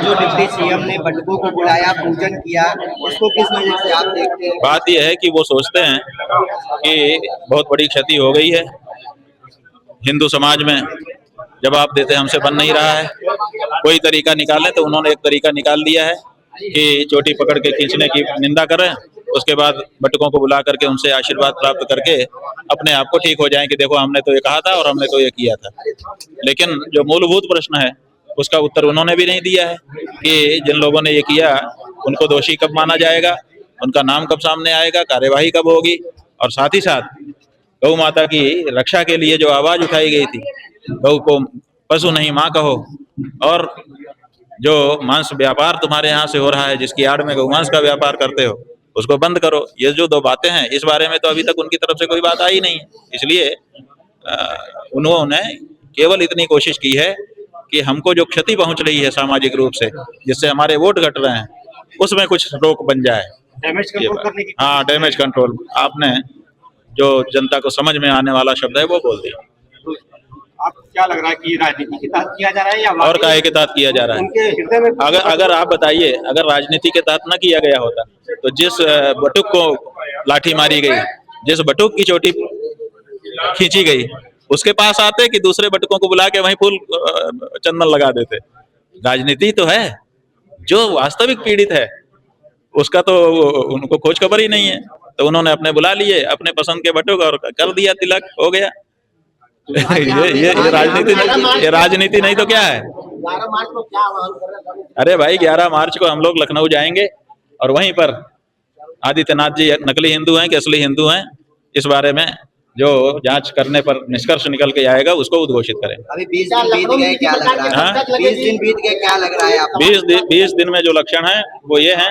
जो deputy CM ने बटुकों को बुलाया, पूजन किया, इसको किस नजर से आप देखते हैं? बात यह है कि वो सोचते हैं कि बहुत बड़ी क्षति हो गई है हिंदू समाज में, जवाब देते हमसे बन नहीं रहा है, कोई तरीका निकालें। तो उन्होंने एक तरीका निकाल दिया है कि चोटी पकड़ के खींचने की निंदा करें, उसके बाद बटुकों को बुला करके उनसे आशीर्वाद प्राप्त करके अपने आप को ठीक हो जाएं कि देखो हमने तो ये कहा था और हमने तो ये किया था। लेकिन जो मूलभूत प्रश्न है उसका उत्तर उन्होंने भी नहीं दिया है कि जिन लोगों ने ये किया उनको दोषी कब माना जाएगा, उनका नाम कब सामने आएगा, कार्यवाही कब होगी, और साथ ही साथ गौ माता की रक्षा के लिए जो आवाज उठाई गई थी, गौ को पशु नहीं माँ कहो, और जो मांस व्यापार तुम्हारे यहाँ से हो रहा है जिसकी आड़ में गौमांस का व्यापार करते हो उसको बंद करो, ये जो दो बातें हैं इस बारे में तो अभी तक उनकी तरफ से कोई बात आई नहीं है। इसलिए उन्होंने केवल इतनी कोशिश की है कि हमको जो क्षति पहुंच रही है सामाजिक रूप से, जिससे हमारे वोट घट रहे हैं, उसमें कुछ रोक बन जाए। डैमेज कंट्रोल करने की, हाँ, डैमेज कंट्रोल आपने जो जनता को समझ में आने वाला शब्द है वो बोल दिया। तो आप क्या लग रहा है कि राजनीति के तहत किया जा रहा है या और काहे के तहत किया जा रहा है? उनके हृदय में अगर आप बताइए, अगर राजनीति के तहत न किया गया होता तो जिस बटुक को लाठी मारी गई, जिस बटुक की चोटी खींची गई, उसके पास आते कि दूसरे बटुकों को बुला के वहीं फूल चंदन लगा देते। राजनीति तो है, जो वास्तविक पीड़ित है उसका तो उनको खोज खबर ही नहीं है, तो उन्होंने अपने बुला लिए अपने पसंद के बटुक और कर दिया, तिलक हो गया। ये राजनीति नहीं तो क्या है? 11 मार्च को क्या आह्वान कर रहे हैं? अरे भाई, 11 मार्च को हम लोग लखनऊ जाएंगे और वहीं पर आदित्यनाथ जी नकली हिंदू हैं कि असली हिंदू हैं, इस बारे में जो जांच करने पर निष्कर्ष निकल के आएगा उसको उद्घोषित करेंगे। अभी 20 दिन बीत गए, क्या लग रहा है? 20 दिन बीत गए, क्या लग रहा है आपको? 20 दिन में जो लक्षण है वो ये है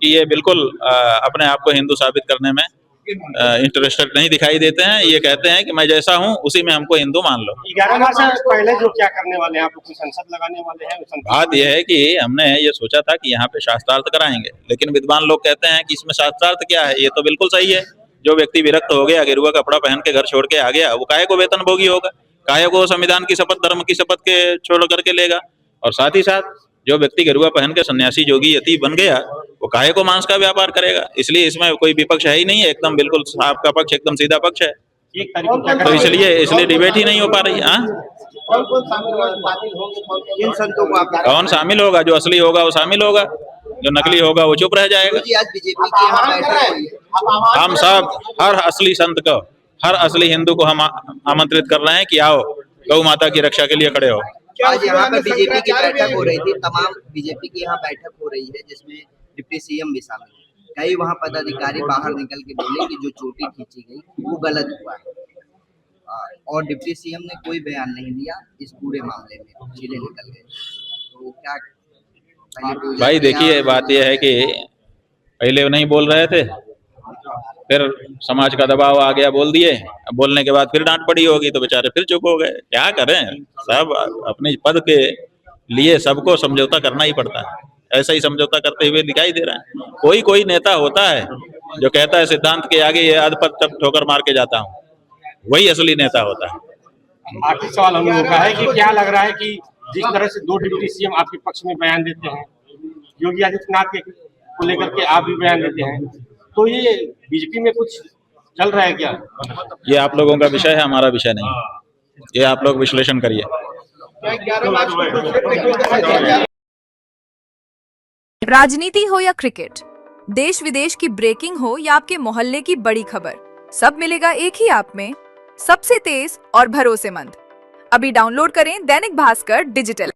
कि ये बिल्कुल अपने आप को हिंदू साबित करने में इंटरेस्टेड नहीं दिखाई देते हैं। ये कहते हैं कि मैं जैसा हूँ उसी में हमको हिंदू मान लो। 11 मार्च से पहले जो क्या करने वाले हैं, आप कोई संसद लगाने वाले हैं? बात यह है कि हमने ये सोचा था कि यहाँ पे शास्त्रार्थ कराएंगे, लेकिन विद्वान लोग कहते हैं कि इसमें शास्त्रार्थ क्या है। ये तो बिल्कुल सही है, जो व्यक्ति विरक्त हो गया, गेरुआ कपड़ा पहन के घर छोड़ के आ गया, वो काहे को वेतन भोगी होगा, काहे को संविधान की शपथ, धर्म की शपथ के छोड़ करके लेगा। और साथ ही साथ जो व्यक्ति गेरुआ पहन के सन्यासी जोगी यति बन गया, वो काहे को मांस का व्यापार करेगा। इसलिए इसमें कोई विपक्ष है ही नहीं है, एकदम बिल्कुल आपका पक्ष एकदम सीधा पक्ष है, तो इसलिए डिबेट ही नहीं हो पा रही। हाँ, इन संतों को आप कौन शामिल होगा? जो असली होगा वो शामिल होगा, जो नकली होगा वो चुप रह जाएगा। आज बीजेपी की यहाँ बैठक हुई है। हम सब हर असली संत को, हर असली हिंदू को हम आमंत्रित कर रहे हैं कि आओ गौ माता की रक्षा के लिए खड़े हो। आज यहाँ पे बीजेपी की बैठक हो रही थी, तमाम बीजेपी की यहाँ बैठक हो रही है जिसमें डिप्टी सीएम भी शामिल है। कई वहाँ पदाधिकारी बाहर निकल के बोले कि जो चोटी खींची गई वो गलत हुआ है, और डिप्टी सीएम ने कोई बयान नहीं दिया इस पूरे मामले में, सीधे निकल गए। तो क्या भाई देखिए, बात यह है कि पहले वो नहीं बोल रहे थे, फिर समाज का दबाव आ गया, बोल दिए, अब बोलने के बाद फिर डांट पड़ी होगी तो बेचारे फिर चुप हो गए। क्या करें, सब अपने पद के लिए सबको समझौता करना ही पड़ता है, ऐसा ही समझौता करते हुए दिखाई दे रहा है। कोई नेता होता है जो कहता है सिद्धांत के आगे ये अधपद तब ठोकर मार के जाता हूँ, वही असली नेता होता है। आखिरी सवाल हम लोगों का है कि क्या लग रहा है कि जिस तरह से 2 डिप्टी सीएम आपके पक्ष में बयान देते हैं, योगी आदित्यनाथ के को लेकर के आप भी बयान देते हैं, तो ये बीजेपी में कुछ चल रहा है क्या? ये आप लोगों का विषय है, हमारा विषय नहीं, ये आप लोग विश्लेषण करिए। राजनीति हो या क्रिकेट, देश विदेश की ब्रेकिंग हो या आपके मोहल्ले की बड़ी खबर, सब मिलेगा एक ही ऐप में, सबसे तेज और भरोसेमंद। अभी डाउनलोड करें दैनिक भास्कर डिजिटल।